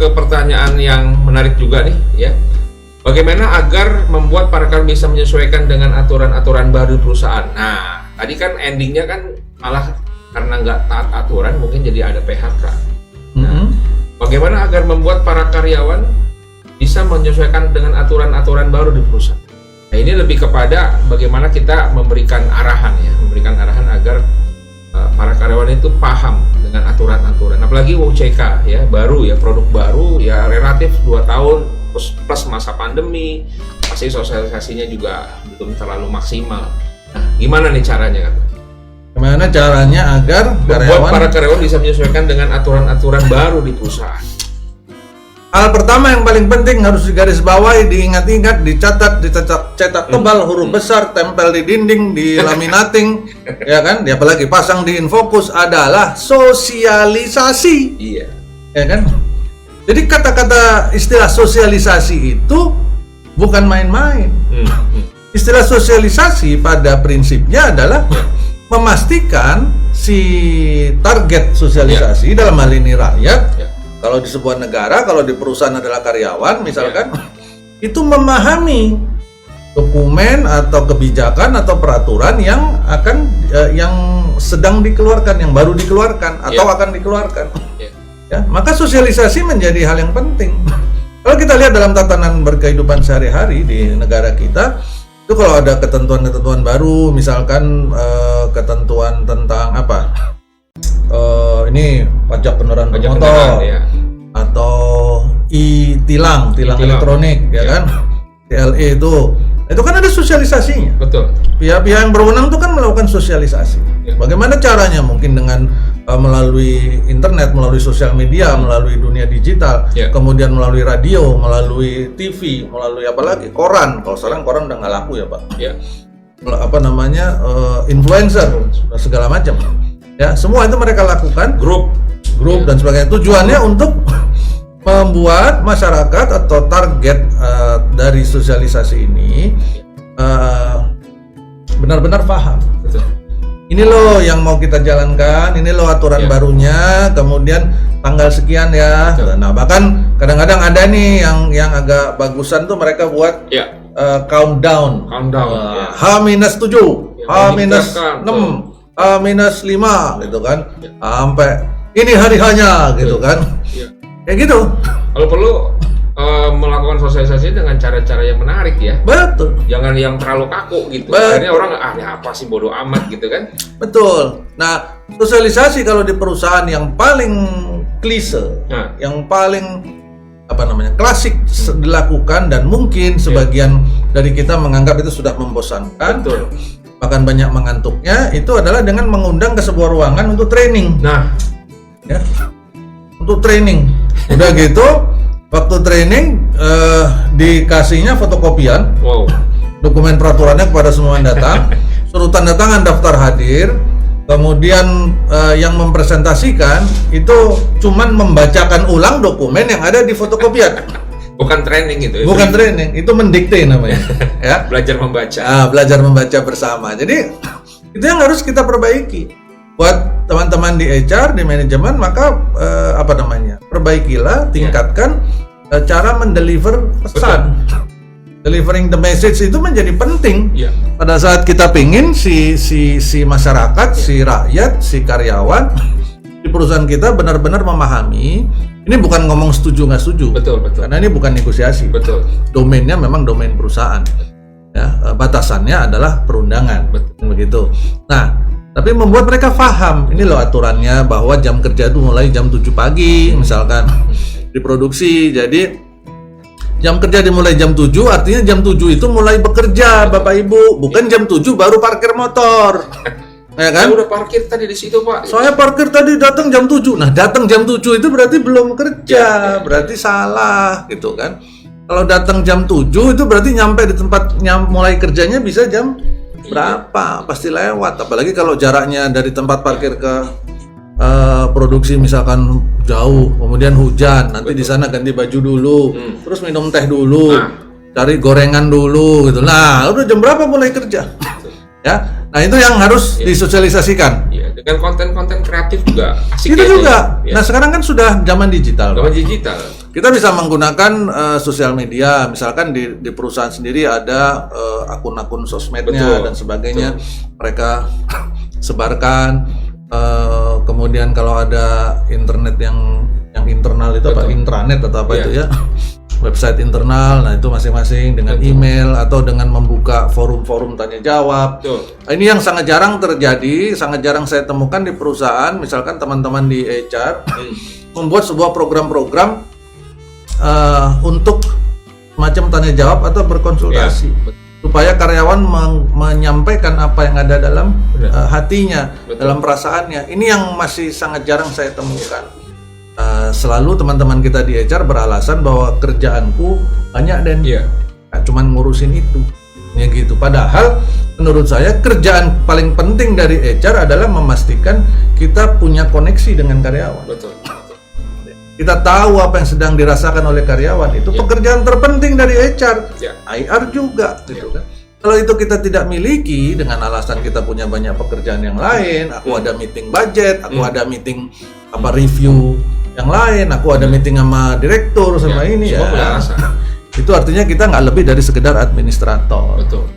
ke pertanyaan yang menarik juga nih, ya. Bagaimana agar membuat para karyawan bisa menyesuaikan dengan aturan-aturan baru perusahaan? Nah, tadi kan endingnya kan malah karena nggak taat aturan mungkin jadi ada PHK. Nah, bagaimana agar membuat para karyawan bisa menyesuaikan dengan aturan-aturan baru di perusahaan? Nah, ini lebih kepada bagaimana kita memberikan arahan agar para karyawan itu paham dengan aturan-aturan. Apalagi WCK ya, baru ya, produk baru ya, relatif 2 tahun plus masa pandemi, pasti sosialisasinya juga belum terlalu maksimal. Nah, gimana nih caranya kan? Gimana caranya agar para karyawan bisa menyesuaikan dengan aturan-aturan baru di perusahaan? Hal pertama yang paling penting harus digarisbawahi, diingat-ingat, cetak tebal, huruf besar, tempel di dinding, di laminating, ya kan? Apalagi pasang di infocus adalah sosialisasi. Iya. Ya kan? Jadi kata-kata istilah sosialisasi itu bukan main-main. Istilah sosialisasi pada prinsipnya adalah memastikan si target sosialisasi dalam hal ini rakyat, kalau di sebuah negara, kalau di perusahaan adalah karyawan misalkan, itu memahami dokumen atau kebijakan atau peraturan yang akan yang sedang dikeluarkan, yang baru dikeluarkan atau akan dikeluarkan. Ya, maka sosialisasi menjadi hal yang penting. Kalau kita lihat dalam tatanan berkehidupan sehari-hari di negara kita, itu kalau ada ketentuan-ketentuan baru, misalkan ketentuan tentang apa, ini pajak kendaraan bermotor, atau tilang elektronik, ya kan, TLE itu kan ada sosialisasinya. Betul. Pihak-pihak yang berwenang itu kan melakukan sosialisasi. Bagaimana caranya? Mungkin dengan melalui internet, melalui sosial media, melalui dunia digital, kemudian melalui radio, melalui TV, melalui apa lagi? Koran. Kalau sekarang koran udah nggak laku ya, Pak. Apa namanya? Influencer, segala macam. Ya, semua itu mereka lakukan. Grup dan sebagainya. Tujuannya untuk membuat masyarakat atau target dari sosialisasi ini benar-benar paham. Ini loh yang mau kita jalankan, ini loh aturan barunya, kemudian tanggal sekian ya. Nah, bahkan kadang-kadang ada nih yang agak bagusan tuh mereka buat countdown. H-7, H-6, H-5 gitu kan. Sampai ini hari hanya gitu kan. Kayak gitu. Kalau perlu melakukan sosialisasi dengan cara-cara yang menarik ya. Betul. Jangan yang terlalu kaku gitu. Akhirnya orang ini apa sih, bodoh amat gitu kan. Betul. Nah, sosialisasi kalau di perusahaan yang paling klise, yang paling klasik dilakukan dan mungkin sebagian dari kita menganggap itu sudah membosankan. Betul. Bahkan banyak mengantuknya, itu adalah dengan mengundang ke sebuah ruangan untuk training. Nah, ya. Untuk training. Udah gitu, waktu training dikasihnya fotokopian, dokumen peraturannya kepada semua yang datang, suruh tanda tangan daftar hadir, kemudian yang mempresentasikan itu cuman membacakan ulang dokumen yang ada di fotokopian. Bukan training itu. Bukan training, itu mendikte namanya. Ya. Belajar membaca. Belajar membaca bersama. Jadi itu yang harus kita perbaiki. Buat teman-teman di HR, di manajemen, maka perbaikilah, tingkatkan cara mendeliver pesan. Delivering the message itu menjadi penting. Pada saat kita pingin si masyarakat, si rakyat, si karyawan di perusahaan kita benar-benar memahami. Ini bukan ngomong setuju nggak setuju. Betul. Karena ini bukan negosiasi. Betul. Domainnya memang domain perusahaan. Ya, batasannya adalah perundangan. Begitu. Nah, tapi membuat mereka paham, ini loh aturannya bahwa jam kerja itu mulai jam 7 pagi misalkan diproduksi. Jadi jam kerja dimulai jam 7, artinya jam 7 itu mulai bekerja Bapak Ibu, bukan jam 7 baru parkir motor. Ya kan? Saya udah parkir tadi di situ, Pak. Saya parkir tadi datang jam 7. Nah, datang jam 7 itu berarti belum kerja, berarti salah gitu kan. Kalau datang jam 7 itu berarti nyampe di tempat mulai kerjanya bisa jam berapa, pasti lewat. Apalagi kalau jaraknya dari tempat parkir ke produksi misalkan jauh, kemudian hujan, nanti di sana ganti baju dulu, terus minum teh dulu, cari gorengan dulu gitu. Nah, udah jam berapa mulai kerja? Ya, nah itu yang harus disosialisasikan. Dengan konten-konten kreatif juga asik. Itu juga. Nah, sekarang kan sudah zaman digital. Zaman digital. Kita bisa menggunakan sosial media, misalkan di perusahaan sendiri ada akun-akun sosmednya Betul, dan sebagainya, betul. mereka sebarkan. Kemudian kalau ada internet yang internal itu apa, Betul. intranet atau apa Iya. itu ya, website internal, nah itu masing-masing dengan Betul. email atau dengan membuka forum-forum tanya jawab. Betul. Ini yang sangat jarang terjadi, sangat jarang saya temukan di perusahaan. Misalkan teman-teman di HR membuat sebuah program-program untuk macam tanya jawab atau berkonsultasi, Ya, supaya karyawan menyampaikan apa yang ada dalam Benar. hatinya, Betul. dalam perasaannya. Ini yang masih sangat jarang saya temukan. Selalu teman-teman kita di HR beralasan bahwa kerjaanku banyak dan Iya. cuman ngurusin itu, ya gitu. Padahal menurut saya kerjaan paling penting dari HR adalah memastikan kita punya koneksi dengan karyawan. Betul. Kita tahu apa yang sedang dirasakan oleh karyawan. Itu Ya. pekerjaan terpenting dari HR. Ya. IR juga gitu Ya. kan. Kalau itu kita tidak miliki dengan alasan kita punya banyak pekerjaan yang lain, aku ada meeting budget, aku ada meeting review yang lain, aku ada meeting sama direktur sama Ya, ini semua punya ya. alasan. Itu artinya kita nggak lebih dari sekedar administrator. Betul.